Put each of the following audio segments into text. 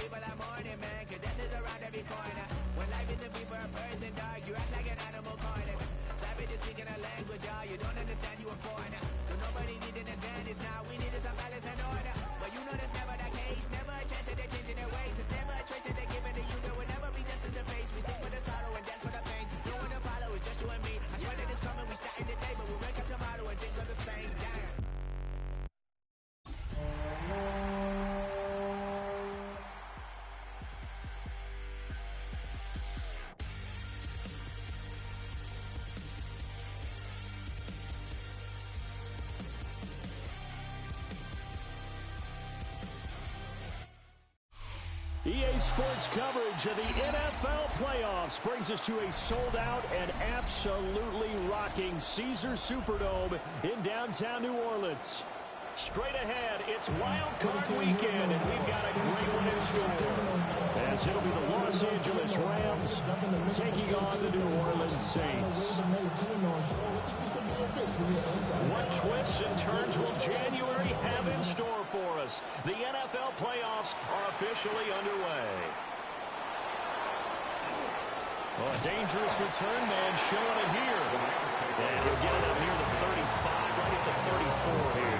people are mourning, man, 'cause death is around every corner. When life isn't free for a person, dog, you act like an animal corner. Savages speaking a language, y'all, you don't understand, you a foreigner. But nobody need an advantage now, we needed some balance and order. But you know that's never the case, never a chance that they're changing their ways. It's never a trace that they're giving to you, there will never be just in the face. We sing for the sorrow and dance for the pain. No one to follow, it's just you and me. I swear that it's coming, we starting today, but we'll wake up tomorrow and things are the same. Damn. EA Sports coverage of the NFL playoffs brings us to a sold-out and absolutely rocking Caesars Superdome in downtown New Orleans. Straight ahead, it's Wild Card Weekend, and we've got a great one in store. As it'll be the Los Angeles Rams taking on the New Orleans Saints. What twists and turns will January have in store for us? The NFL playoffs are officially underway. Well, a dangerous return man showing it here. And he'll get it up near the 35, right at the 34 here.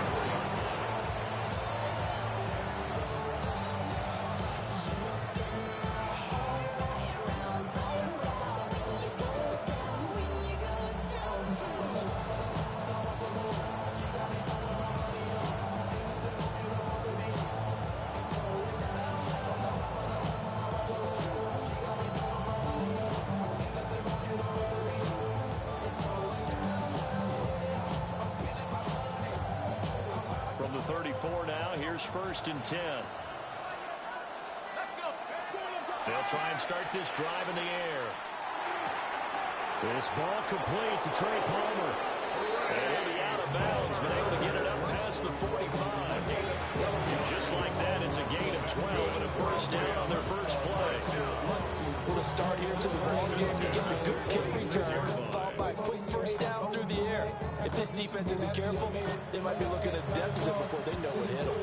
From the 34 now, here's 1st and 10. They'll try and start this drive in the air. This ball complete to Trey Palmer. And he'll be out of bounds, but able to get it up past the 45. Just like that, it's a gain of 12 and a first down on their first play. With a start here to the ball game, you get the good kick return, followed by a quick first down through the air. If this defense isn't careful, they might be looking at a deficit before they know what hit them.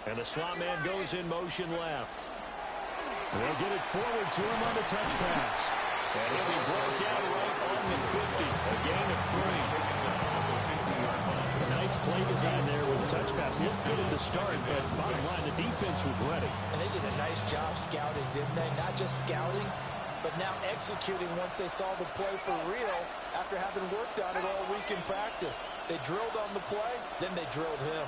And the slot man goes in motion left. They'll get it forward to him on the touch pass. And he'll be brought down right on the 50. A gain of 3. A nice play design there with the touch pass. Looked good at the start, but bottom line, the defense was ready. And they did a nice job scouting, didn't they? Not just scouting, but now executing once they saw the play for real after having worked on it all week in practice. They drilled on the play, then they drilled him.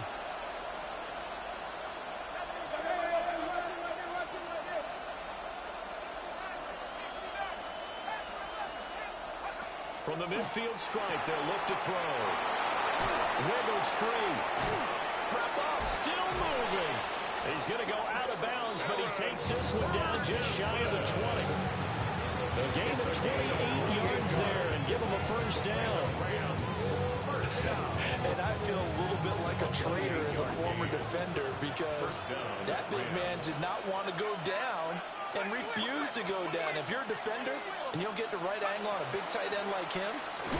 From the midfield stripe, they'll look to throw. Wiggles free. Still moving. He's going to go out of bounds, but he takes this one down just shy of the 20. A gain of 28 yards there and give him a first down. And I feel a little bit like a traitor as a former defender because that big man did not want to go down and refused to go down. If you're a defender and you don't get the right angle on a big tight end like him,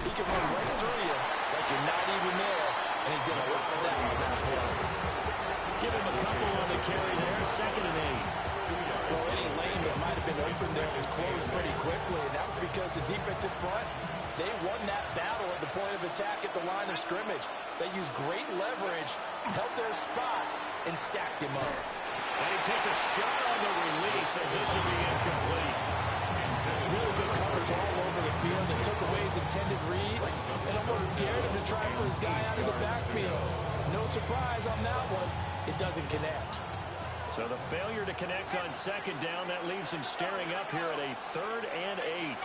he can run right through you like you're not even there. And he did a lot of that on that play. Give him a couple on the carry there, 2nd and 8. Well, any lane that might have been open there was closed pretty quickly, and that was because the defensive front, they won that battle at the point of attack at the line of scrimmage. They used great leverage, held their spot, and stacked him up. And he takes a shot on the release as this will be incomplete. Really good coverage all over the field and took away his intended read and almost dared him to try for his guy out of the backfield. No surprise on that one. It doesn't connect. So the failure to connect on 2nd down, that leaves him staring up here at a 3rd and 8.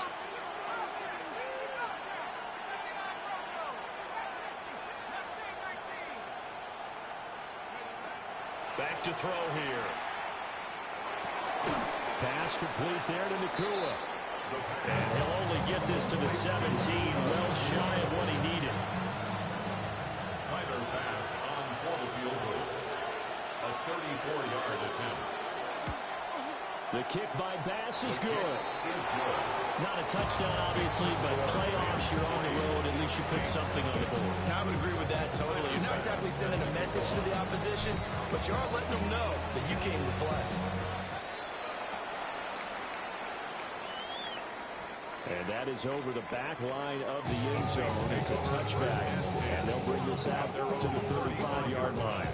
Back to throw here. Pass complete there to Nakua. And he'll only get this to the 17, well shy of what he needed. Tyler pass on for the field goal. A 34-yard attempt. The The kick by Bass is good. Not a touchdown, obviously, but playoffs, you're on the road. At least you put something on the board. I would agree with that totally. You're not exactly sending a message to the opposition, but you are letting them know that you came to play. And that is over the back line of the end zone. It's a touchback. And they'll bring this out to the 35-yard line.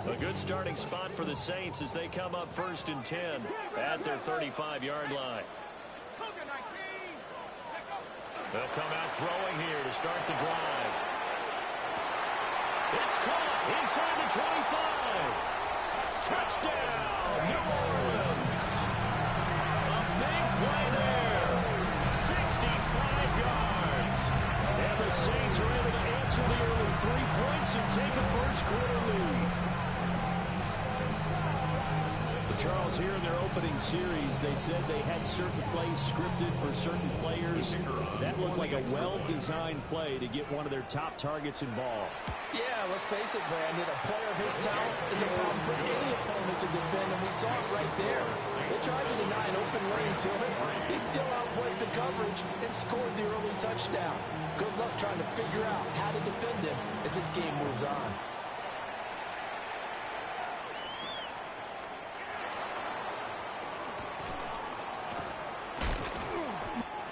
A good starting spot for the Saints as they come up 1st and 10 at their 35-yard line. They'll come out throwing here to start the drive. It's caught inside the 25. Touchdown, New Orleans. A big play there. 65 yards. And the Saints are able to answer the early 3 points and take a first-quarter lead. Charles, here in their opening series, they said they had certain plays scripted for certain players. That looked like a well-designed play to get one of their top targets involved. Yeah, let's face it, Brandon. A player of his talent is a problem for any opponent to defend, and we saw it right there. They tried to deny an open lane to him. He still outplayed the coverage and scored the early touchdown. Good luck trying to figure out how to defend him as this game moves on.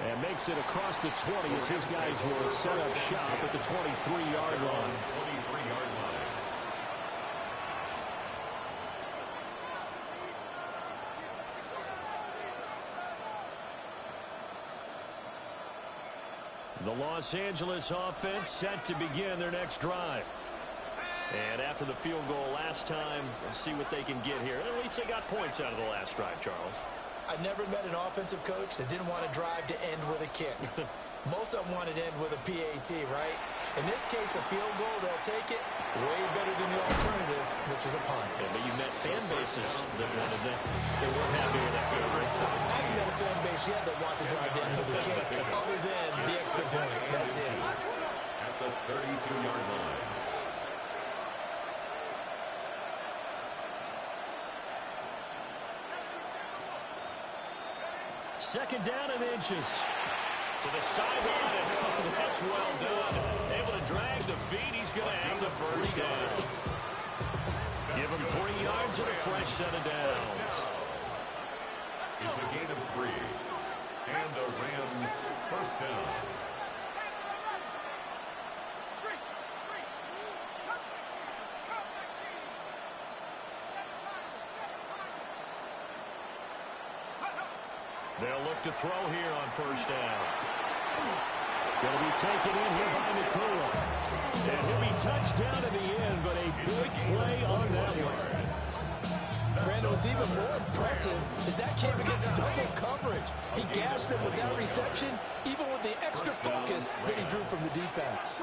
And makes it across the 20 as his guys will set up shop at the 23-yard line. The Los Angeles offense set to begin their next drive. And after the field goal last time, we'll see what they can get here. At least they got points out of the last drive, Charles. I've never met an offensive coach that didn't want to drive to end with a kick. Most of them wanted to end with a PAT, right? In this case, a field goal, they'll take it. Way better than the alternative, which is a punt. Yeah, but you met fan bases that wanted that. They weren't happy with that field goal. I haven't met a fan base yet that wants to drive to end with a kick, other than the extra point. That's it. At the 32-yard line. Second down and inches. To the sideline. Oh, that's well done. Able to drag the feet. He's going to have the first down. Give him 3 yards and a fresh set of downs. It's a gain of 3. And the Rams first down. They'll look to throw here on first down. Going to be taken in here by Nakua. And he'll be touched down in the end, but a big play on that one. Brandon, what's even more impressive is that came against double coverage. He gashed them with that reception, even with the extra focus that he drew from the defense.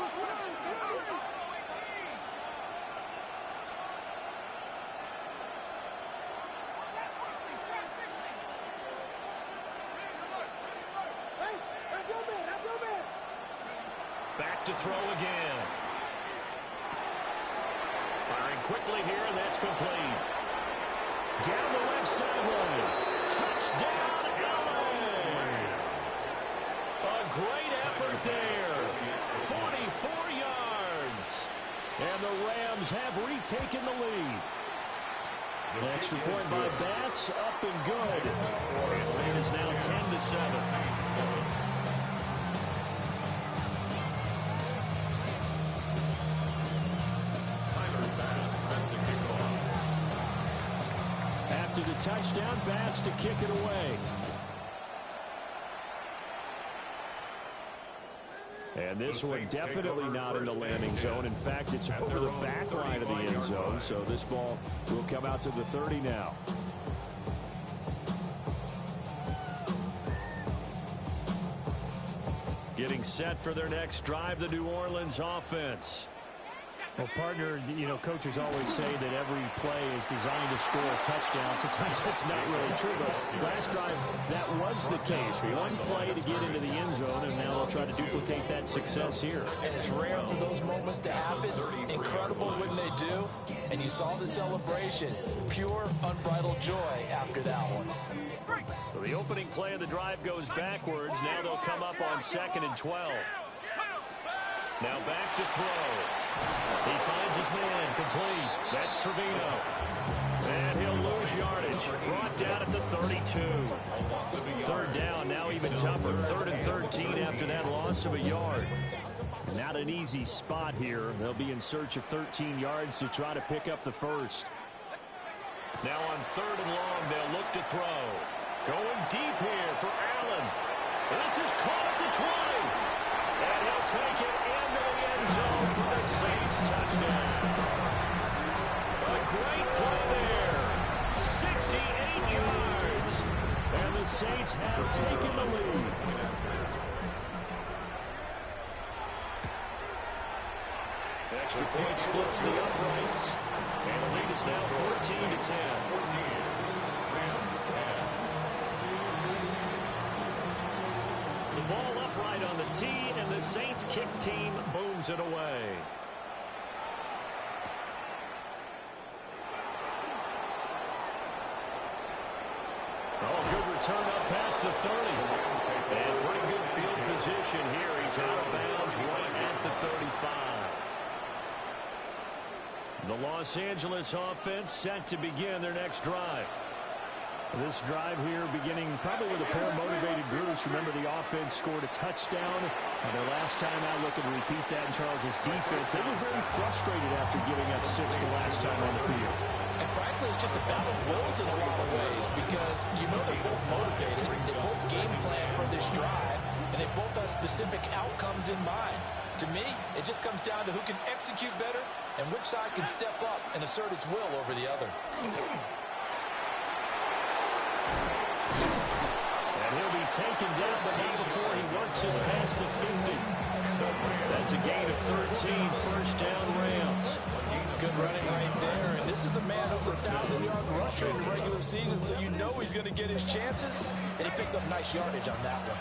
Back to throw again. Firing quickly here, and that's complete. Down the left sideline. Touchdown, LA! A great effort there. 44 yards. And the Rams have retaken the lead. The extra point by Bass, up and good. The lead is now 10-7. After the touchdown, Bass to kick it away. And this one definitely not in the landing zone. In fact, it's over the back line of the end zone, so this ball will come out to the 30 now. Getting set for their next drive, the New Orleans offense. Well, partner, you know, coaches always say that every play is designed to score a touchdown. Sometimes that's not really true, but last drive, that was the case. One play to get into the end zone, and now they'll try to duplicate that success here. And it's rare for those moments to happen. Incredible when they do. And you saw the celebration. Pure, unbridled joy after that one. So the opening play of the drive goes backwards. Now they'll come up on 2nd and 12. Now back to throw. He finds his man, complete. That's Trevino. And he'll lose yardage. Brought down at the 32. 3rd down, now even tougher. 3rd and 13 after that loss of a yard. Not an easy spot here. They'll be in search of 13 yards to try to pick up the first. Now on 3rd and long, they'll look to throw. Going deep here for Allen. This is caught at the 20. And he'll take it into the end zone for the Saints touchdown. A great play there. 68 yards. And the Saints have taken the lead. Extra point splits the uprights. And the lead is now 14-10. The ball upright on the tee, and the Saints kick team booms it away. Oh, good return up past the 30. And pretty good field position here. He's out of bounds right at the 35. The Los Angeles offense set to begin their next drive. This drive here beginning probably with a pair of motivated groups. Remember, the offense scored a touchdown. Their last time out, looking to repeat that in Charles' defense. They were very frustrated after giving up 6 the last time on the field. And frankly, it's just a battle of wills in a lot of ways because you know they're both motivated. They both game plan for this drive, and they both have specific outcomes in mind. To me, it just comes down to who can execute better and which side can step up and assert its will over the other. And he'll be taken down, but not before he works it past the 50. That's a gain of 13, 1st down Rams. Good running right there. And this is a man who's a 1,000-yard rusher in the regular season, so you know he's going to get his chances. And he picks up nice yardage on that one.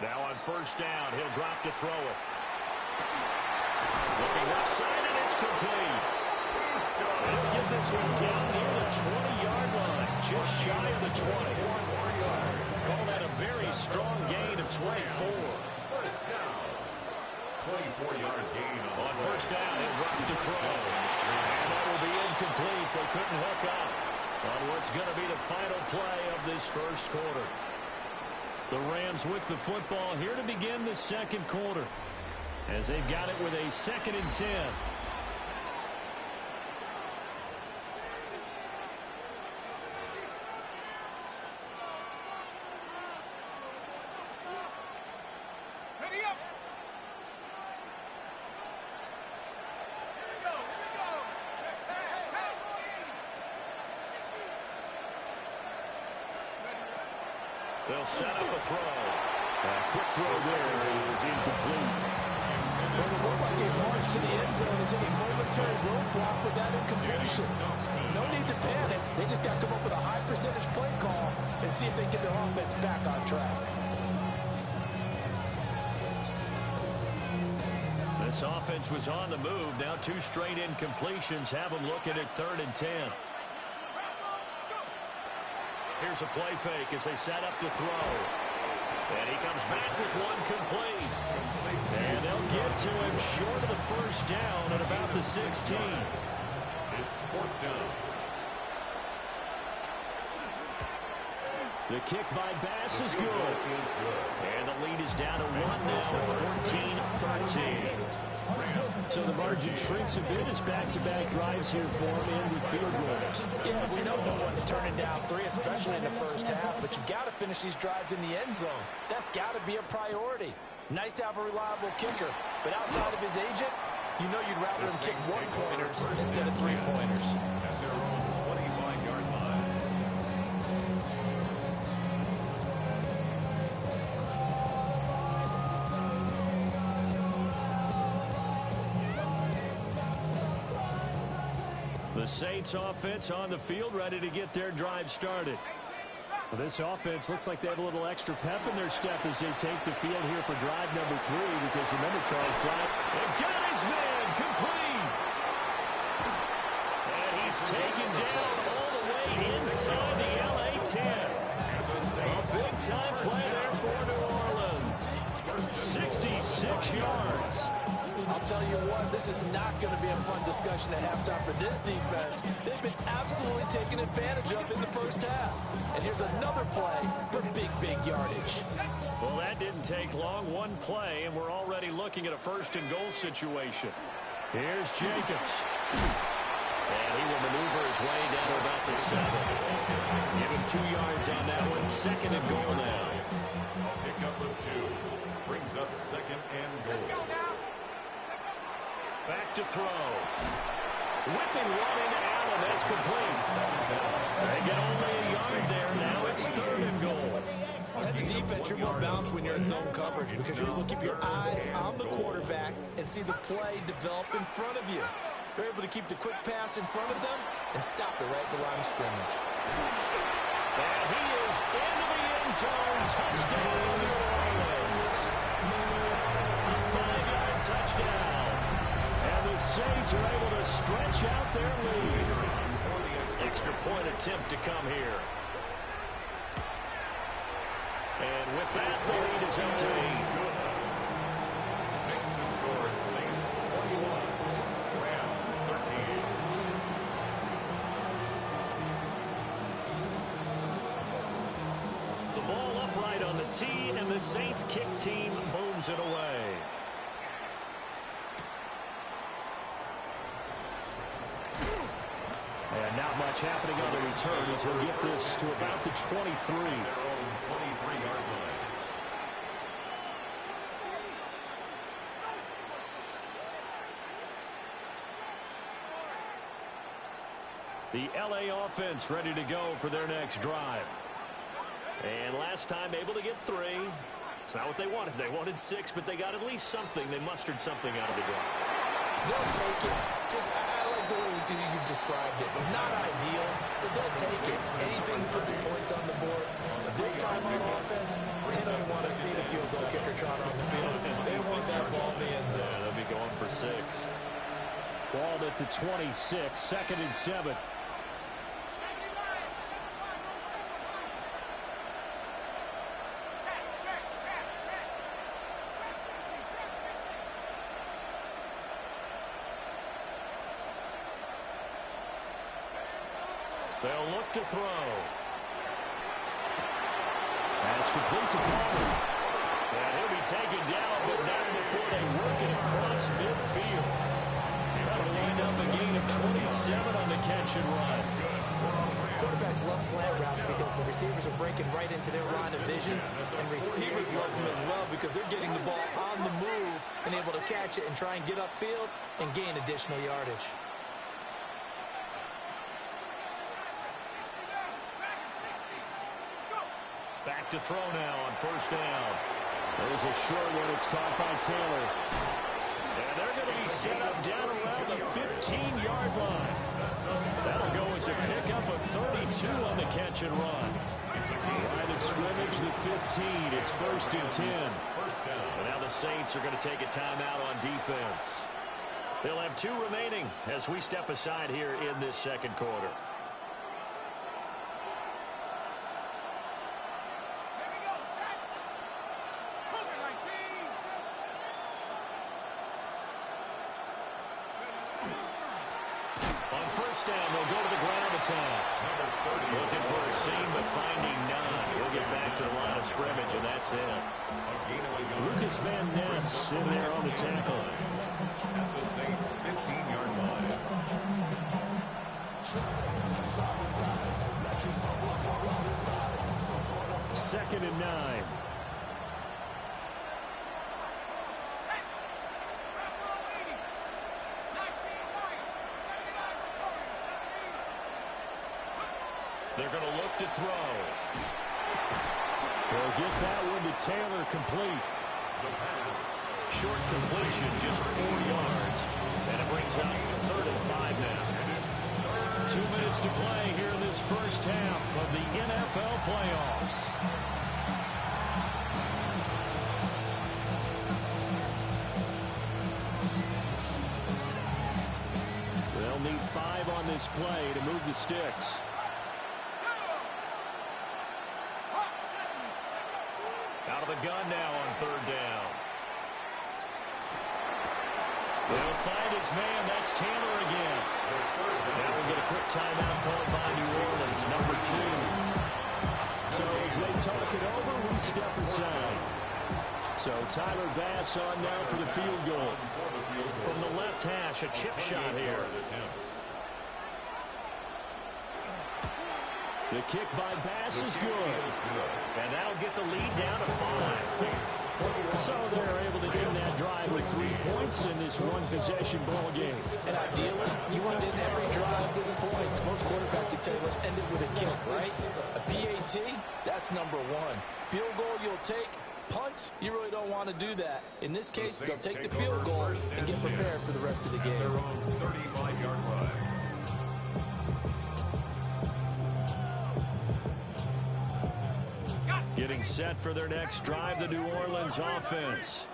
Now on 1st down, he'll drop to throw it. Looking left side, and it's complete. He'll get this one down near the 20-yard line, just shy of the 20. Call that a very strong gain of 24. 1st down. 24-yard gain On 1st down, he'll drop to throw. And that will be incomplete. They couldn't hook up on what's going to be the final play of this 1st quarter. The Rams with the football here to begin the 2nd quarter, as they've got it with a 2nd and 10. Ready up. Here we go. They'll set up a throw. A quick throw there is incomplete. Well, it looked like a march to the end zone is a momentary roadblock with that incompletion. No need to panic. They just got to come up with a high percentage play call and see if they can get their offense back on track. This offense was on the move. Now 2 straight incompletions have them looking at 3rd and 10. Here's a play fake as they set up to throw. And he comes back with one complete. And they'll get to him short of the 1st down at about the 16. It's 4th down. The kick by Bass is good. And the lead is down to 1 now at 14-13. So the margin shrinks a bit as back-to-back drives here for him in with field goals. Yeah, we know no one's turning down 3, especially in the 1st half, but you've got to finish these drives in the end zone. That's got to be a priority. Nice to have a reliable kicker, but outside of his agent, you know you'd rather him kick 1-pointers instead of 3-pointers. At their own 25-yard line. The Saints offense on the field, ready to get their drive started. Well, this offense looks like they have a little extra pep in their step as they take the field here for drive number 3, because remember, Charles, drive. And got his man complete. And he's taken down all the way inside the LA 10. A big-time play there for New Orleans. 66 yards. I'll tell you what, this is not going to be a fun discussion at halftime for this defense. They've been absolutely taken advantage of in the first half. And here's another play for big yardage. Well, that didn't take long. One play, and we're already looking at a first-and-goal situation. Here's Jacobs. And he will maneuver his way down to about the 7. Give him 2 yards on that one. Second and goal now. A pickup of 2. Brings up second and goal. Back to throw. Whipping one into Allen. That's complete. They get only a yard there. Now it's third and goal. As a defense, you're more balanced when you're in zone coverage because you're able to keep your eyes on the quarterback and see the play develop in front of you. They're able to keep the quick pass in front of them and stop it right at the line of scrimmage. And he is into the end zone. Touchdown, New Orleans. A 5-yard touchdown. And the Saints are able to stretch out their lead. Extra point attempt to come here. And with that, the lead is up to 8. Makes the score Saints 21, Rams 13. The ball upright on the tee, and the Saints kick team booms it away. And not much happening on the return as he'll get this to about the 23. Their own 23-yard line. The LA offense ready to go for their next drive. And last time able to get 3. It's not what they wanted. They wanted 6, but they got at least something. They mustered something out of the drive. They'll take it. I like the way you've described it. Not ideal, but they'll take it. Anything to put some points on the board. But this time on offense, they don't want to see the field goal kicker trot on the field. They want that ball in the end zone. Yeah, they'll be going for 6. Balled at the 26, second and 7. They'll look to throw. That's complete to Palmer. And he'll be taken down, but not before they work it across midfield. That'll end up a gain of 27 on the catch and run. Quarterbacks love slant routes because the receivers are breaking right into their line of vision, and receivers love them as well because they're getting the ball on the move and able to catch it and try and get upfield and gain additional yardage. Back to throw now on first down. There's a short one. It's caught by Taylor. And they're going to be set up down around the 15-yard line. That'll go as a pickup of 32 on the catch and run. Line of scrimmage, the 15. It's first and 10. And now the Saints are going to take a timeout on defense. They'll have 2 remaining as we step aside here in this second quarter. Down, they'll go to the ground attack. Looking for a seam, but finding none. We'll get back to the line of scrimmage, and that's it. Lucas Van Ness in there on the tackle. At the Saints' 15-yard line. Second and 9. They're going to look to throw. They'll get that one to Taylor complete. The pass. Short completion, just 4 yards. And it brings up 3rd and 5 now. And it's 3rd 2 minutes to play here in this first half of the NFL playoffs. They'll need 5 on this play to move the sticks. Out of the gun now on 3rd down. They'll find his man. That's Tanner again. Now we'll get a quick timeout called by New Orleans, number 2. So as they talk it over, we step aside. So Tyler Bass on now for the field goal. From the left hash, a chip shot here. The kick by Bass is good. And that'll get the lead down to 5. So they're able to end that drive with 3 points in this one-possession ball game. And ideally, you want to end every drive with points. Most quarterbacks will tell you, let's end it with a kick, right? A PAT, that's number 1. Field goal you'll take. Punts, you really don't want to do that. In this case, they'll take the field goal and get prepared for the rest of the game. Their own 35-yard line. Getting set for their next drive, the New Orleans offense.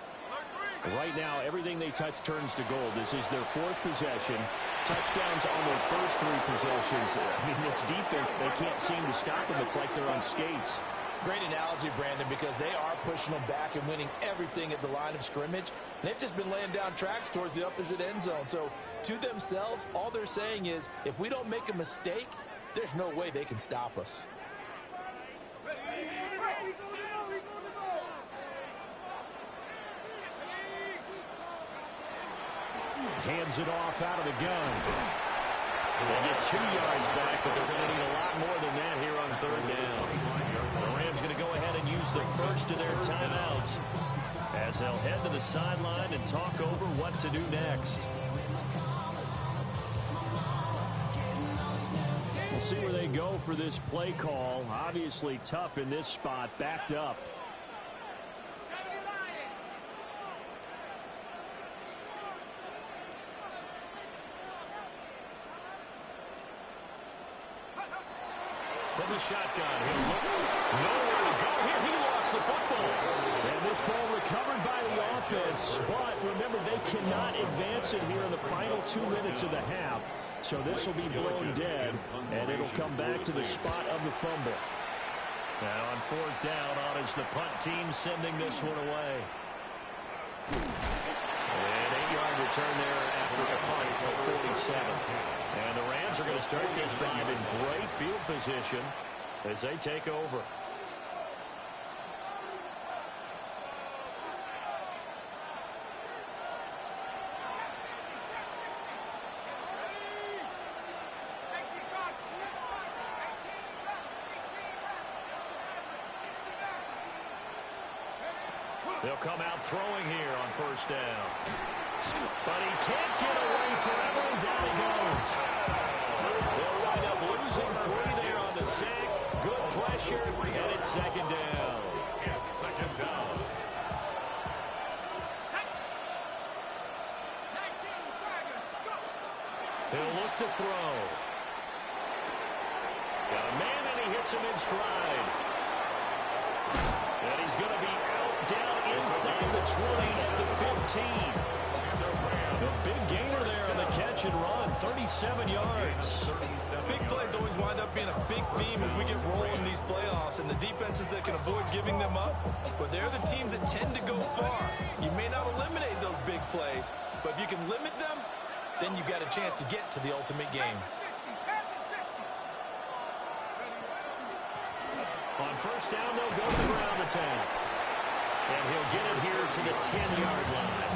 Right now, everything they touch turns to gold. This is their 4th possession. Touchdowns on their first 3 possessions. I mean, this defense, they can't seem to stop them. It's like they're on skates. Great analogy, Brandon, because they are pushing them back and winning everything at the line of scrimmage. And they've just been laying down tracks towards the opposite end zone. So, to themselves, all they're saying is, if we don't make a mistake, there's no way they can stop us. Hands it off out of the gun. They get 2 yards back, but they're going to need a lot more than that here on 3rd down. The Rams going to go ahead and use the first of their timeouts as they'll head to the sideline and talk over what to do next. We'll see where they go for this play call. Obviously tough in this spot, backed up. From the shotgun, he'll look nowhere to go here. He lost the football. And this ball recovered by the offense. But remember, they cannot advance it here in the final 2 minutes of the half. So this will be blown dead, and it'll come back to the spot of the fumble. Now on 4th down, on is the punt team sending this one away. An 8-yard return there after a punt of 47. And the Rams are going to start this drive in great field position as they take over. They'll come out throwing here on 1st down. But he can't get away forever, and down he goes. They'll wind up losing 3 there on the sack. Good pressure, and it's 2nd down. It's 2nd down. He'll look to throw. Got a man, and he hits him in stride. And he's going to be out down inside the 20 at the 15. The big gainer there on the catch and run, 37 yards. Big plays always wind up being a big theme as we get rolling in these playoffs, and the defenses that can avoid giving them up, but they're the teams that tend to go far. You may not eliminate those big plays, but if you can limit them, then you've got a chance to get to the ultimate game. On 1st down, they'll go to the ground attack. And he'll get it here to the 10-yard line.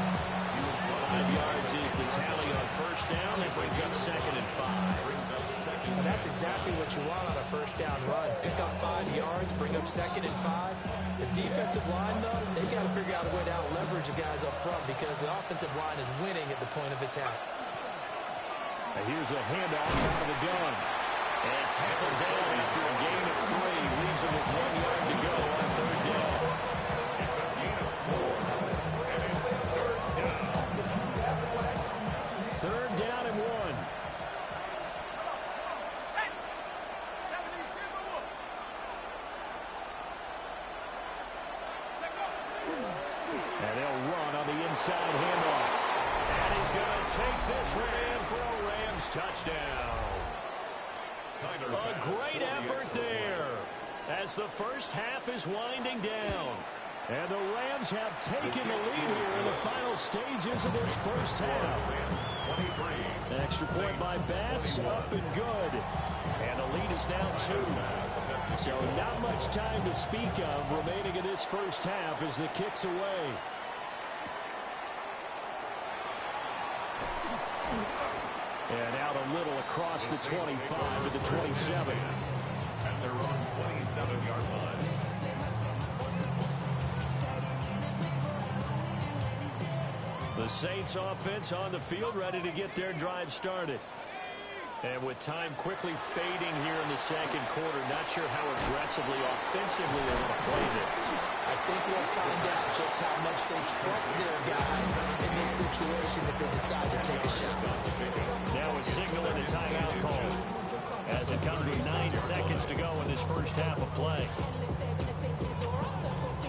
5 yards is the tally on 1st down. That brings up 2nd and 5. And that's exactly what you want on a 1st down run. Pick up 5 yards, bring up 2nd and 5. The defensive line, though, they've got to figure out a way to out-leverage the guys up front because the offensive line is winning at the point of attack. And here's a handoff out of the gun. And tackled down after a gain of 3. Leaves him with 1 yard to go on 3rd down. It's a gain of 4. And it's 3rd down. 3rd down and 1. And they'll run on the inside handoff. And he's going to take this one in for a Rams touchdown. A great effort there as the first half is winding down. And the Rams have taken the lead here in the final stages of this first half. An extra point by Bass, up and good. And the lead is now 2. So not much time to speak of remaining in this first half as the kick's away. And out a little across the 25 to the 27. At their own 27-yard line. The Saints offense on the field, ready to get their drive started. And with time quickly fading here in the second quarter, not sure how aggressively, offensively they're going to play this. I think we'll find out just how much they trust their guys in this situation if they decide to take a shot. Now it's signaling a timeout call as it comes with 9 seconds to go in this first half of play.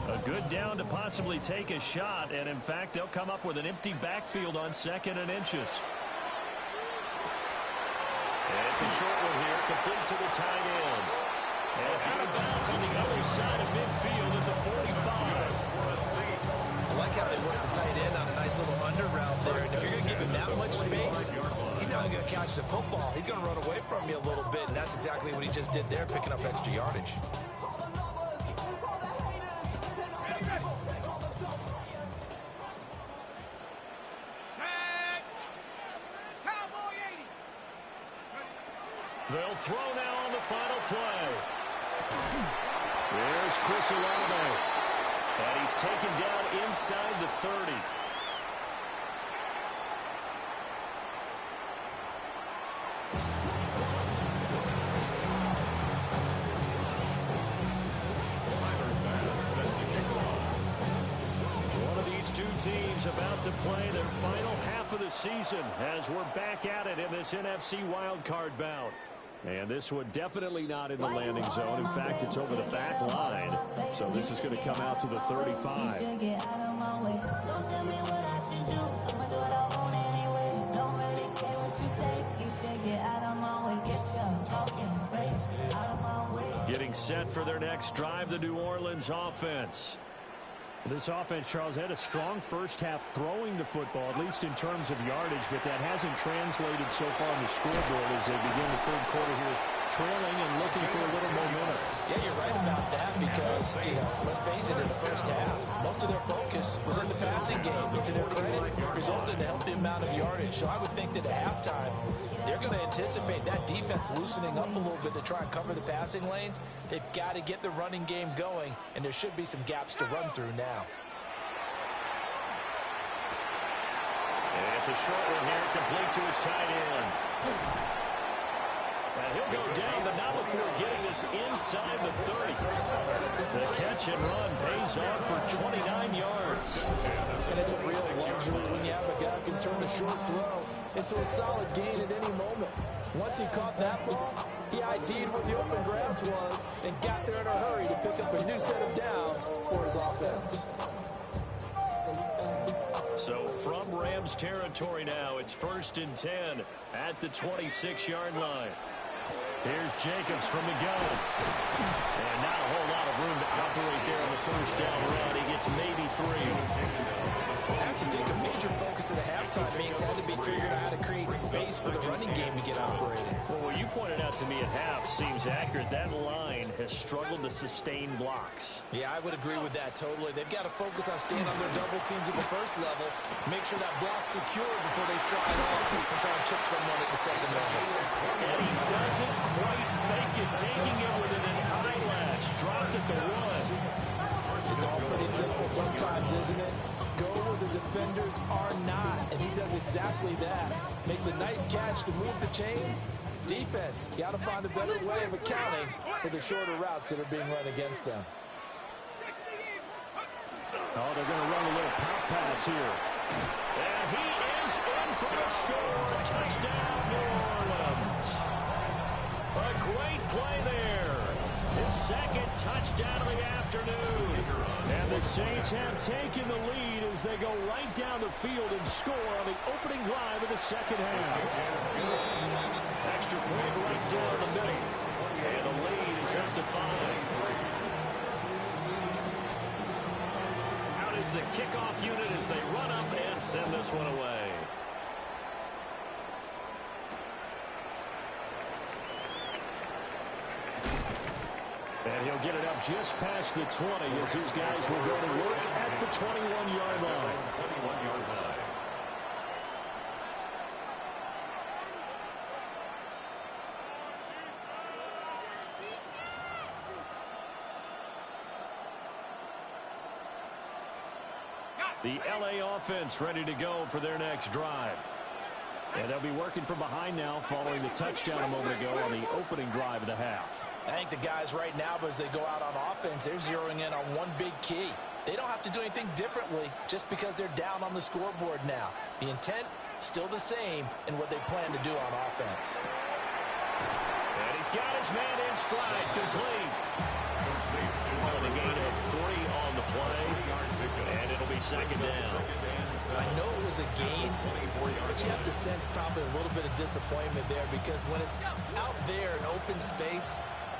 A good down to possibly take a shot, and in fact, they'll come up with an empty backfield on 2nd and inches. And it's a short one here, complete to the tight end. And out of bounds on the other side of midfield at the 45. I like how they worked the tight end on a nice little under route there. And if you're going to give him that much space, he's not going to catch the football. He's going to run away from you a little bit, and that's exactly what he just did there, picking up extra yardage. They'll throw now on the final play. There's Chris Olave. And he's taken down inside the 30. One of these two teams about to play their final half of the season as we're back at it in this NFC wildcard bout. And this one definitely not in the landing zone. In fact, it's over the back line. So this is going to come out to the 35. Getting set for their next drive, the New Orleans offense. This offense, Charles, had a strong first half throwing the football, at least in terms of yardage, but that hasn't translated so far on the scoreboard as they begin the third quarter here, trailing and looking for a little momentum. Yeah, you're right about that because, let's face it, in the first half, most of their focus was in the passing game. And to their credit, resulted in a healthy amount of yardage. So I would think that at halftime, they're going to anticipate that defense loosening up a little bit to try and cover the passing lanes. They've got to get the running game going, and there should be some gaps to run through now. And it's a short one here, complete to his tight end. And he'll go down, but not before getting this inside the 30. The catch and run pays off for 29 yards. And it's a real luxury when you have a guy who can turn a short throw into a solid gain at any moment. Once he caught that ball, he ID'd where the open grass was and got there in a hurry to pick up a new set of downs for his offense. So from Rams territory now, it's 1st and 10 at the 26-yard line. Here's Jacobs from the gun. And not a whole lot of room to operate there on the first down run. He gets maybe 3. I have to think a major focus of the halftime meetings had to be figuring out how to create space for the running game to get operated. Well, what you pointed out to me at half seems accurate. That line has struggled to sustain blocks. Yeah, I would agree with that totally. They've got to focus on staying on their double teams at the first level, make sure that block's secure before they slide off and try and chip someone at the second level. And he doesn't quite make it, taking it within an eyelash. Dropped at the 1. It's all pretty simple sometimes, isn't it? Go where the defenders are not, and he does exactly that. Makes a nice catch to move the chains. Defense, got to find a better way of accounting for the shorter routes that are being run against them. Oh, they're going to run a little pop pass here. And he is in for the score. Touchdown, New Orleans. A great play there. His second touchdown of the afternoon. And the The Saints have taken the lead as they go right down the field and score on the opening drive of the second half. Extra point right down the middle. And the lead is up to 5. Out is the kickoff unit as they run up and send this one away. And he'll get it up just past the 20 as these guys will go to work at the 21-yard line. 21-yard line. The LA offense ready to go for their next drive. And they'll be working from behind now following the touchdown a moment ago on the opening drive of the half. I think the guys right now, as they go out on offense, they're zeroing in on one big key. They don't have to do anything differently just because they're down on the scoreboard now. The intent, still the same in what they plan to do on offense. And he's got his man in stride, complete. On the gain of 3 on the play, and it'll be second down. I know it was a gain, but you have to sense probably a little bit of disappointment there because when it's out there in open space,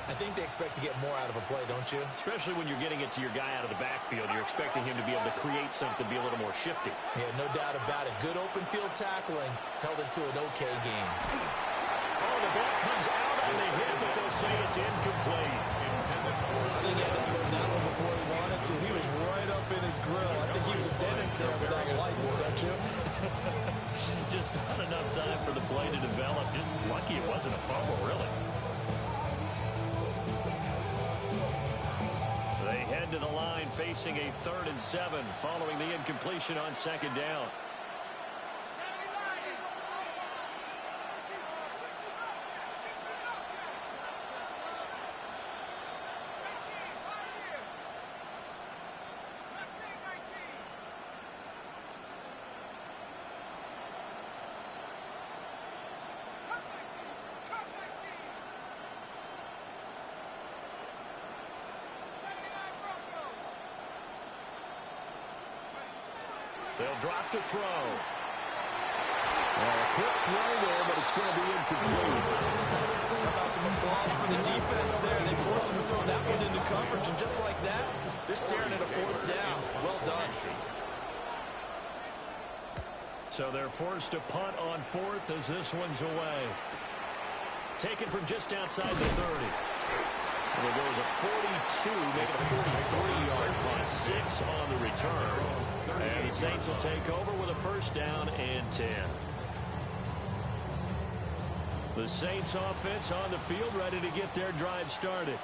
I think they expect to get more out of a play, don't you? Especially when you're getting it to your guy out of the backfield. You're expecting him to be able to create something, be a little more shifty. Yeah, no doubt about it. Good open field tackling held it to an okay game. Oh, the ball comes out on the hit, but they'll say it's incomplete. I think he had to load that one before he wanted to. He was right up in his grill. I think he was a dentist there without a license, don't you? Just not enough time for the play to develop. Just lucky it wasn't a fumble, really. They head to the line facing a 3rd and 7 following the incompletion on second down. They'll drop to throw. A quick throw there, but it's going to be incomplete. How about some applause for the defense there? They forced him to throw that one into coverage, and just like that, they're staring at a 4th down. Well done. So they're forced to punt on 4th as this one's away. Taken from just outside the 30. And it goes a 42, make it a 43-yard punt. 6 on the return. And the Saints will take over with a 1st down and 10. The Saints offense on the field ready to get their drive started.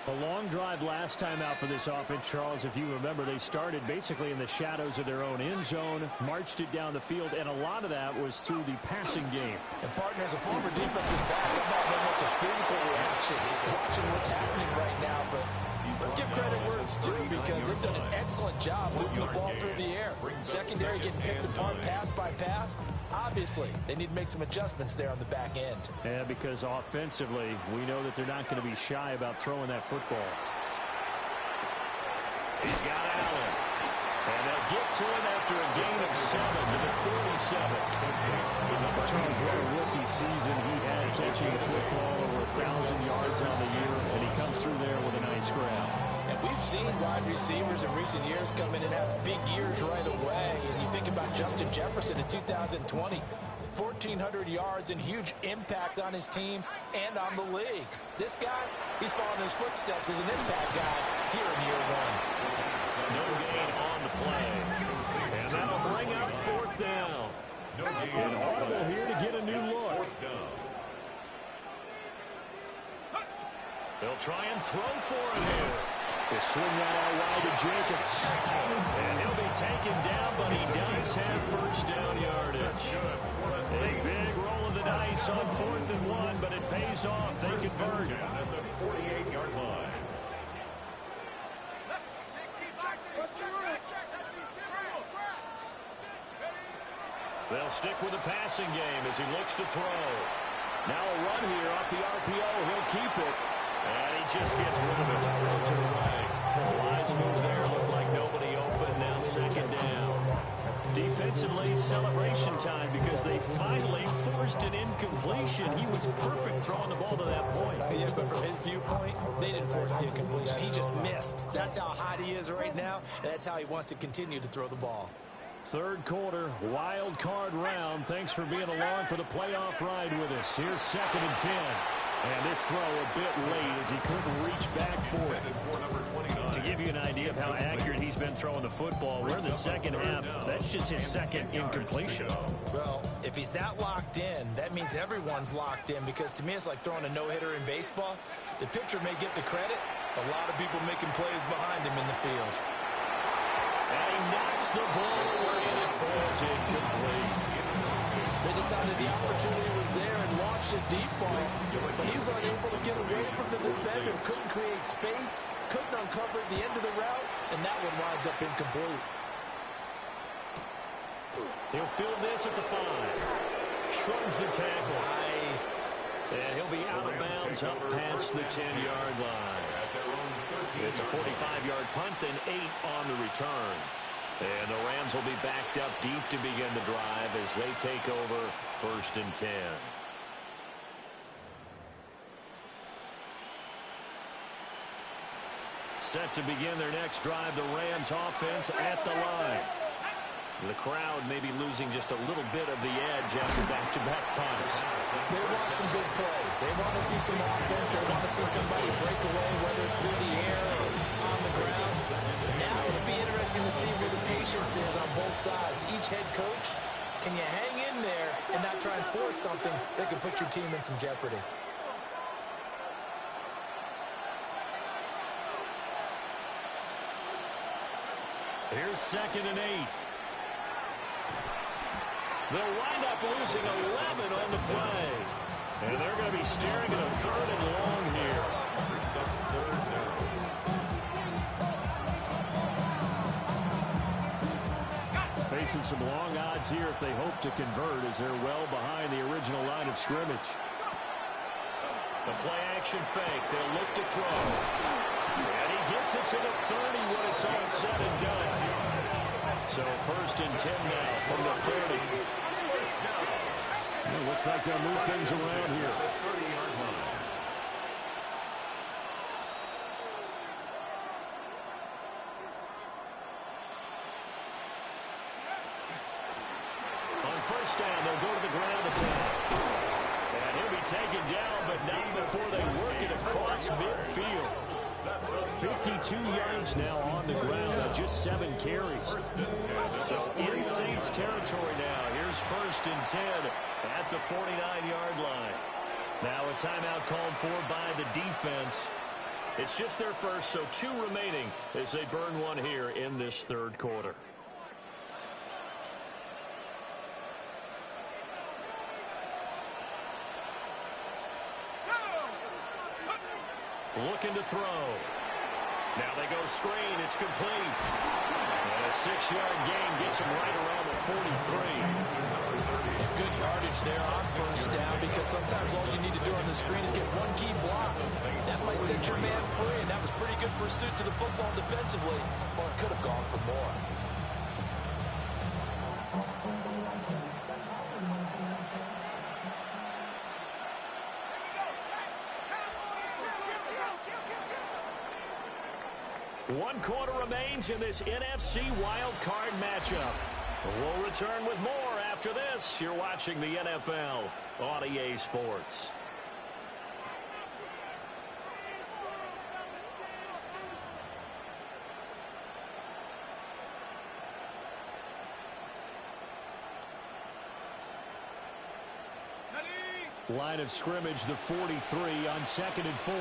A long drive last time out for this offense, Charles. If you remember, they started basically in the shadows of their own end zone, marched it down the field, and a lot of that was through the passing game. And partners, a former defensive back, I'm not very much a physical reaction watching what's happening right now, but let's give credit where it's due because they've done an excellent job moving the ball through the air. Secondary getting picked apart pass by pass. Obviously, they need to make some adjustments there on the back end. Yeah, because offensively, we know that they're not going to be shy about throwing that football. He's got Allen. And they'll get to him after a gain of 7 to the 47. Charles, what a rookie season he had catching the football over 1,000 yards on the year, and he comes through there with a nice grab. And we've seen wide receivers in recent years come in and have big years right away. And you think about Justin Jefferson in 2020. 1,400 yards and huge impact on his team and on the league. This guy, he's following his footsteps as an impact guy here in year 1. No gain on the play. And that'll bring up 4th down. And Audible here to get a new look. They'll try and throw for it here. They'll swing that out wide to Jacobs. And he'll be taken down, but he does have 1st down yardage. A big roll of the dice on 4th and 1, but it pays off. They convert. At the 48-yard line. They'll stick with the passing game as he looks to throw. Now a run here off the RPO. He'll keep it. And he just gets rid of it. Throws it away. The last move there looked like offensively, celebration time because they finally forced an incompletion. He was perfect throwing the ball to that point. Yeah, but from his viewpoint, they didn't force the incompletion. He just missed. That's how hot he is right now, and that's how he wants to continue to throw the ball. Third quarter, wild card round. Thanks for being along for the playoff ride with us. Here's 2nd and 10. And this throw a bit late as he couldn't reach back for it. To give you an idea of how accurate he's been throwing the football, we're in the second half. That's just his second incompletion. Well, if he's that locked in, that means everyone's locked in, because to me it's like throwing a no-hitter in baseball. The pitcher may get the credit, a lot of people making plays behind him in the field. And he knocks the ball away and it falls incomplete. They decided the opportunity was there and launched a deep ball, but he was unable to get away from the defender, couldn't create space, couldn't uncover the end of the route, and that one winds up incomplete. He'll field this at the 5. Shrugs the tackle. Nice. And he'll be out of bounds up past the 10-yard line. It's a 45-yard punt, then 8 on the return. And the Rams will be backed up deep to begin the drive as they take over 1st and 10. Set to begin their next drive, the Rams offense at the line. The crowd may be losing just a little bit of the edge after back-to-back punts. They want some big plays. They want to see some offense. They want to see somebody break away, whether it's through the air or on the ground. Now it'll be interesting to see where the patience is on both sides. Each head coach, can you hang in there and not try and force something that could put your team in some jeopardy? Here's 2nd and 8. They'll wind up losing 11 on the play. And they're going to be staring at a 3rd and long here. Facing some long odds here if they hope to convert, as they're well behind the original line of scrimmage. The play-action fake. They'll look to throw. And he gets it to the 30 when it's all said and done. So 1st and 10 now from the 30. It looks like they'll move things around here. On 1st down, they'll go to the ground attack. And he'll be taken down, but not before they work it across midfield. 52 yards now on the ground on just 7 carries. So in Saints territory now. Here's 1st and 10 at the 49-yard line. Now a timeout called for by the defense. It's just their first, so 2 remaining as they burn one here in this 3rd quarter. Looking to throw. Now they go screen. It's complete. And a 6-yard gain gets him right around the 43. Good yardage there on 1st down, because sometimes all you need to do on the screen is get one key block. That might set your man free, and that was pretty good pursuit to the football defensively. Or it could have gone for more. One quarter remains in this NFC wildcard matchup. We'll return with more after this. You're watching the NFL on EA Sports. Line of scrimmage, the 43 on 2nd and 4.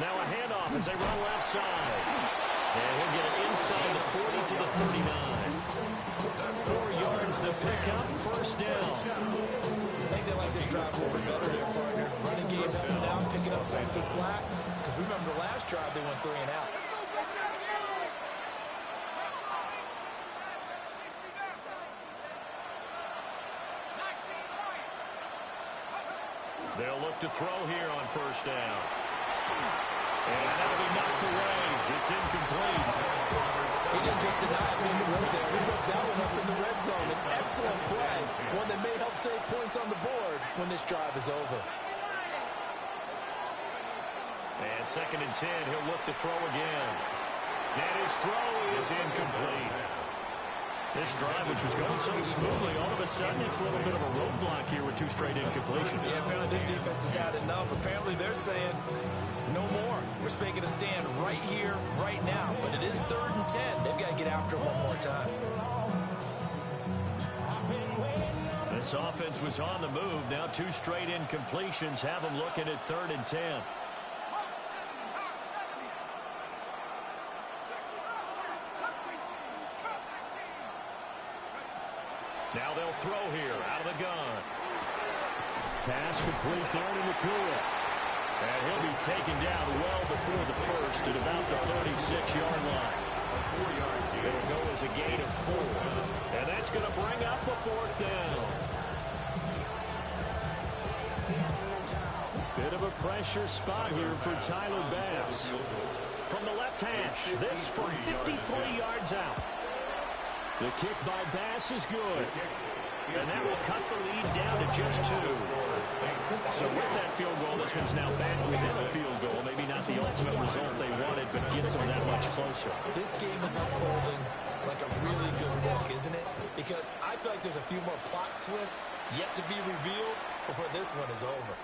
Now a handoff as they run left side. And he'll get it inside the 40 to the 39. 4 yards the pickup, 1st down. I think they like this drive a little bit better there, partner. Running game up and down, picking up some of the slack. Because remember the last drive they went 3 and out. They'll look to throw here on 1st down. And that'll be knocked away. It's incomplete. didn't just deny it being thrown there. He put that one up in the red zone. An excellent play, one that may help save points on the board when this drive is over. And 2nd and 10, he'll look to throw again. And his throw is incomplete. This drive, which was going so smoothly, all of a sudden it's a little bit of a roadblock here with 2 straight incompletions. Yeah, apparently this defense has had enough. Apparently they're saying no more. We're making a stand right here, right now. But it is 3rd and 10. They've got to get after it one more time. This offense was on the move. Now 2 straight incompletions have them looking at 3rd and 10. Now they'll throw here out of the gun. Pass complete there to Nakua. And he'll be taken down well before the first at about the 36-yard line. It'll go as a gain of 4. And that's going to bring up a 4th down. Bit of a pressure spot here for Tyler Bass. From the left hash, this from 53 yards out. The kick by Bass is good. And that will cut the lead down to just 2. So with that field goal, this one's now back within a field goal. Maybe not the ultimate result they wanted, but gets them that much closer. This game is unfolding like a really good book, isn't it? Because I feel like there's a few more plot twists yet to be revealed before this one is over.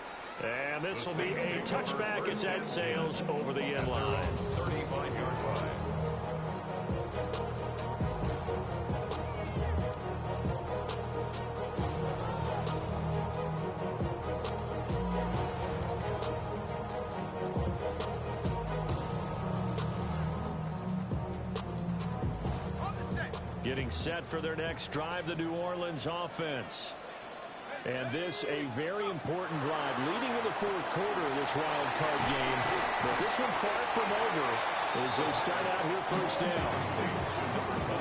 And this will be a touchback as that sails over the end line. 35-yard line. Getting set for their next drive, the New Orleans offense. And this a very important drive leading in the 4th quarter of this wild card game. But this one far from over as they start out here 1st down.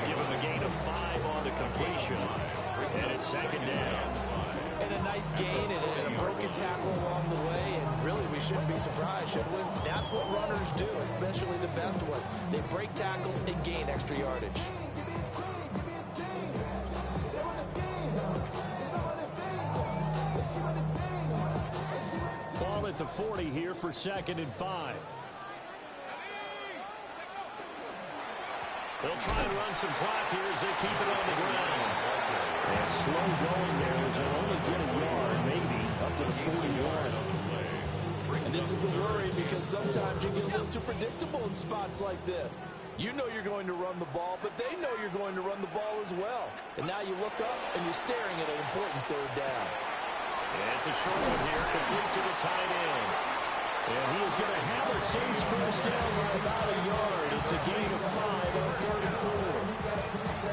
Give him a gain of 5 on the completion. And it's 2nd down. And a nice gain and a broken tackle along the way. And really, we shouldn't be surprised, should we? That's what runners do, especially the best ones. They break tackles and gain extra yardage. Ball at the 40 here for 2nd and 5. They'll try and run some clock here as they keep it on the ground. And slow going there as they'll only get a yard, maybe, up to the 40-yard. And this is the worry because sometimes you get a little too predictable in spots like this. You know you're going to run the ball, but they know you're going to run the ball as well. And now you look up and you're staring at an important 3rd down. And it's a short one here, complete to the tight end. And he is going to have a Saints 1st down by about a yard. It's a gain of 5 on 3rd and 4.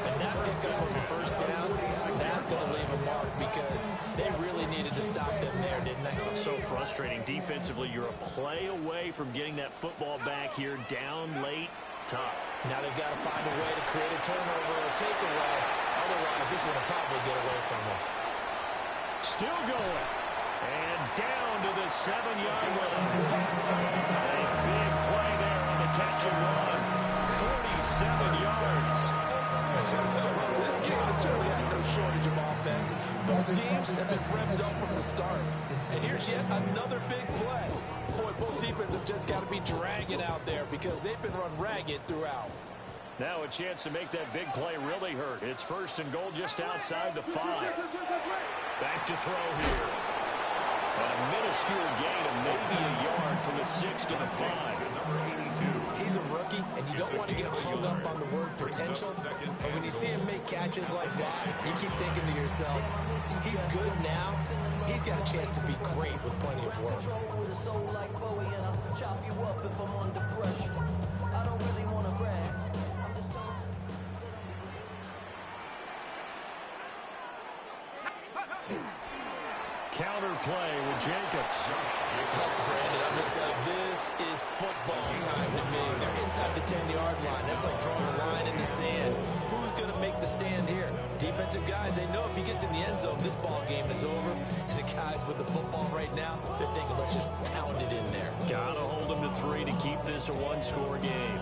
And that pickup of a 1st down, that's going to leave a mark because they really needed to stop them there, didn't they? So frustrating. Defensively, you're a play away from getting that football back here, down late, tough. Now they've got to find a way to create a turnover or a takeaway. Otherwise, this one will probably get away from them. Still going. And down to the 7-yard line. A big play there on the catch and run. 47 yards. This game has certainly had no shortage of offense. Both teams have been revved up from the start. And here's yet another big play. Boy, both defenses have just got to be dragging out there because they've been run ragged throughout. Now a chance to make that big play really hurt. It's 1st and goal just outside the 5. Back to throw here. A minuscule gain of maybe a yard from the 6 to the 5. He's a rookie, and you don't want to get hung up on the word potential. But when you see him make catches like that, you keep thinking to yourself, he's good now. He's got a chance to be great with plenty of work. Counter play with Jacobs. Brandon, I'm going to tell you, this is football time to me. They're inside the 10-yard line. That's like drawing a line in the sand. Who's going to make the stand here? Defensive guys, they know if he gets in the end zone, this ball game is over. And the guys with the football right now, they're thinking, let's just pound it in there. Gotta hold them to 3 to keep this a 1-score game.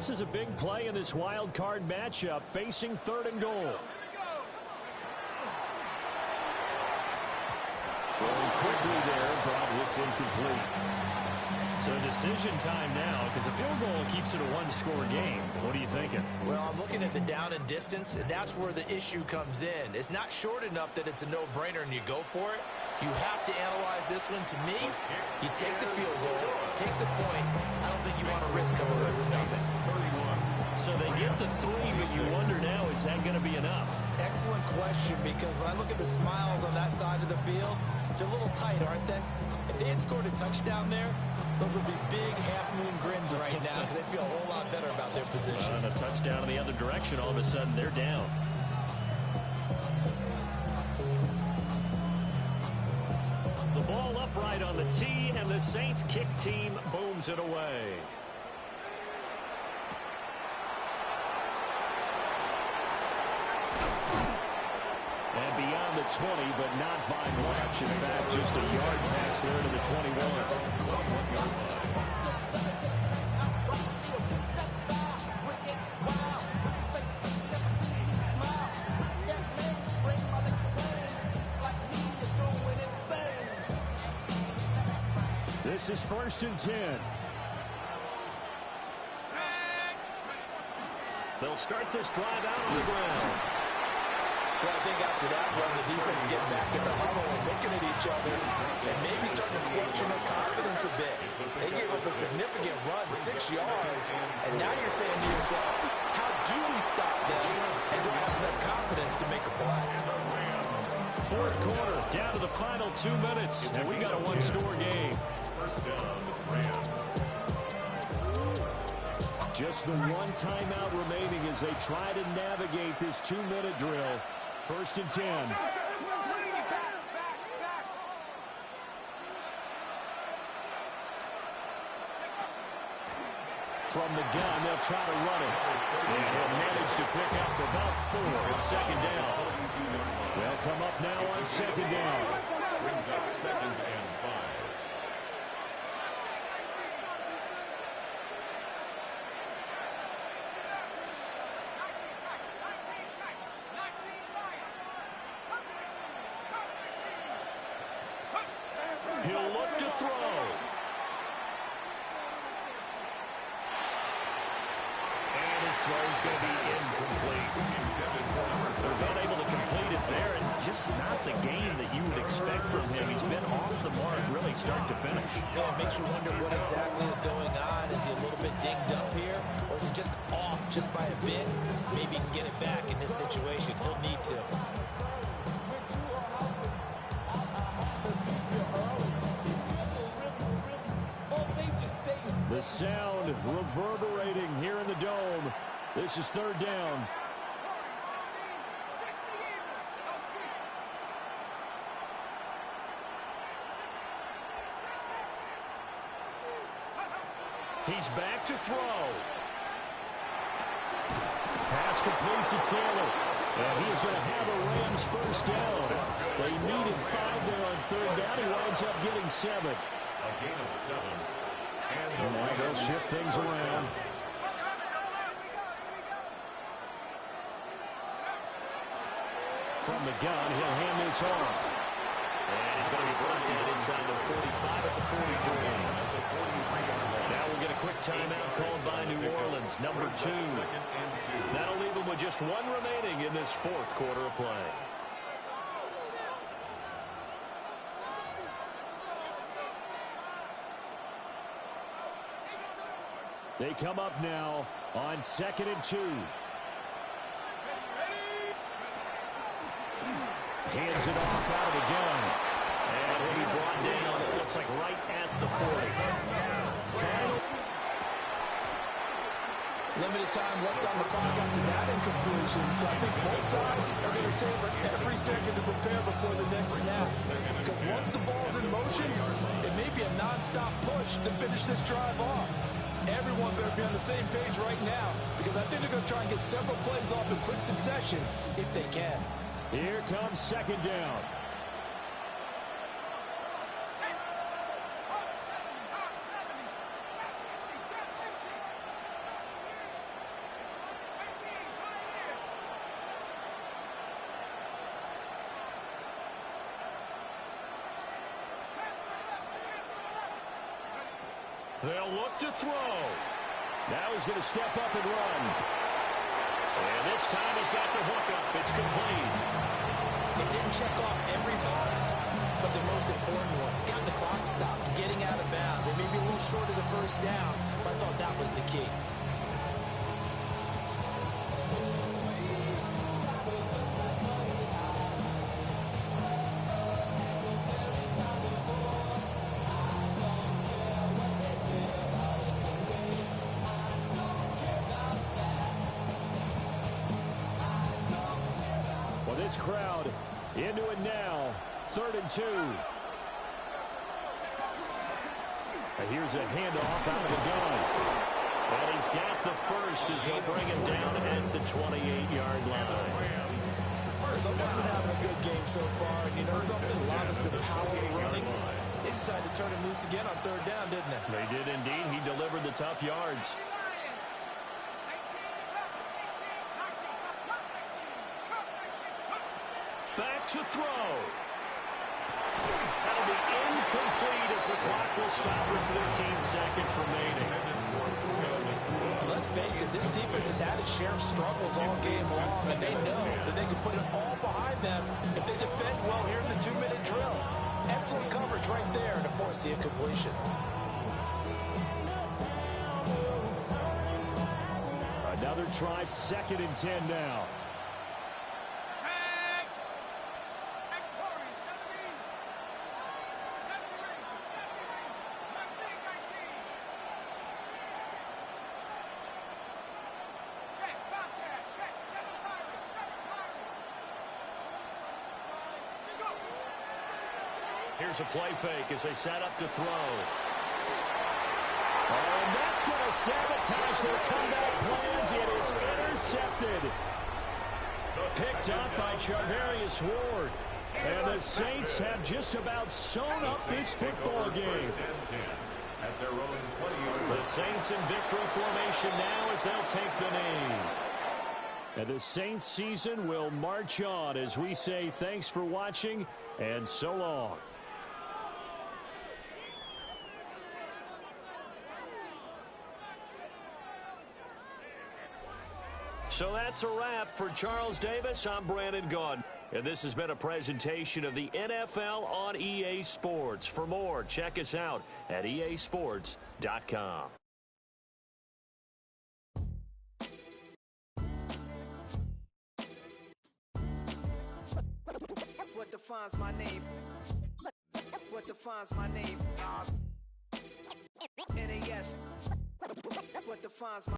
this is a big play in this wild card matchup, facing 3rd and goal. Going quickly there, but it's incomplete. So decision time now, because a field goal keeps it a one-score game. What are you thinking? Well, I'm looking at the down and distance, and that's where the issue comes in. It's not short enough that it's a no-brainer and you go for it. You have to analyze this one. To me, you take the field goal, take the points. I don't think you want to risk coming away with nothing. So they get the 3, but you wonder now, is that going to be enough? Excellent question, because when I look at the smiles on that side of the field, they're a little tight, aren't they? If they had scored a touchdown there, those would be big half-moon grins right now because they feel a whole lot better about their position. And a touchdown in the other direction, all of a sudden they're down. The ball upright on the tee, and the Saints kick team booms it away. And beyond the 20, but not by much. In fact, just a yard pass there to the 21. This is 1st and 10. They'll start this drive out on the ground. Well, I think after that run, the defense is getting back in the huddle and looking at each other and maybe starting to question their confidence a bit. They gave up a significant run, 6 yards, and now you're saying to yourself, how do we stop them and don't have enough confidence to make a play? 4th quarter, down to the final 2 minutes, and we got a one-score game. First down, Rams. Just the one timeout remaining as they try to navigate this 2-minute drill. 1st and 10. From the gun, they'll try to run it. And he'll manage to pick up about 4. It's 2nd down. They'll come up now on 2nd down. Brings up 2nd and 5. He'll look to throw. And his throw's going to be incomplete. Was unable to complete it there, and just not the game that you would expect from him. He's been off the mark, really, start to finish. Yeah, it makes you wonder what exactly is going on. Is he a little bit dinged up here, or is he just off just by a bit? Maybe he can get it back in this situation. He'll need to. The sound reverberating here in the dome. This is 3rd down. He's back to throw. Pass complete to Taylor. And he is going to have a Rams 1st down. They needed 5 there on 3rd down. He winds up getting 7. A gain of 7. And now they'll shift things around. From the gun, he'll hand this off. And he's going to be brought down inside the 45 at the 43. Now we'll get a quick timeout called by New Orleans, number 2. That'll leave them with just 1 remaining in this 4th quarter of play. They come up now on 2nd and 2. Hands it off out of the gun. And he'll be brought down, it looks like right at the 40. Final. Limited time left on the clock after that incompletion. So I think both sides are going to savor every second to prepare before the next snap. Because once the ball's in motion, it may be a non-stop push to finish this drive off. Everyone better be on the same page right now, because I think they're going to try and get several plays off in quick succession if they can. Here comes 2nd down. They'll look to throw. Now he's going to step up and run. And this time he's got the hookup. It's complete. It didn't check off every box, but the most important one. Got the clock stopped, getting out of bounds. It may be a little short of the first down, but I thought that was the key. This crowd into it now. 3rd and 2. And here's a handoff out of the gun. And he's got the first as they'll bring him down at the 28-yard line. Someone's been having a good game so far, and you know something? A lot has been power running. They decided to turn him loose again on 3rd down, didn't they? They did indeed. He delivered the tough yards. Back to throw. That'll be incomplete as the clock will stop with 14 seconds remaining. Let's face it, this defense has had its share of struggles all game long, and they know that they can put it all behind them if they defend well here in the 2-minute drill. Excellent coverage right there to force the incompletion. Another try, 2nd and 10 now. Here's a play fake as they set up to throw. And that's going to sabotage their comeback plans. It is intercepted. Picked up by Charvarius Ward. And the Saints have just about sewn up this football game. At their own 20-yard line. The Saints in victory formation now as they'll take the knee. And the Saints season will march on as we say thanks for watching and so long. So that's a wrap for Charles Davis. I'm Brandon Gaudin. And this has been a presentation of the NFL on EA Sports. For more, check us out at easports.com. What defines my name? What defines my name? NAS. What defines my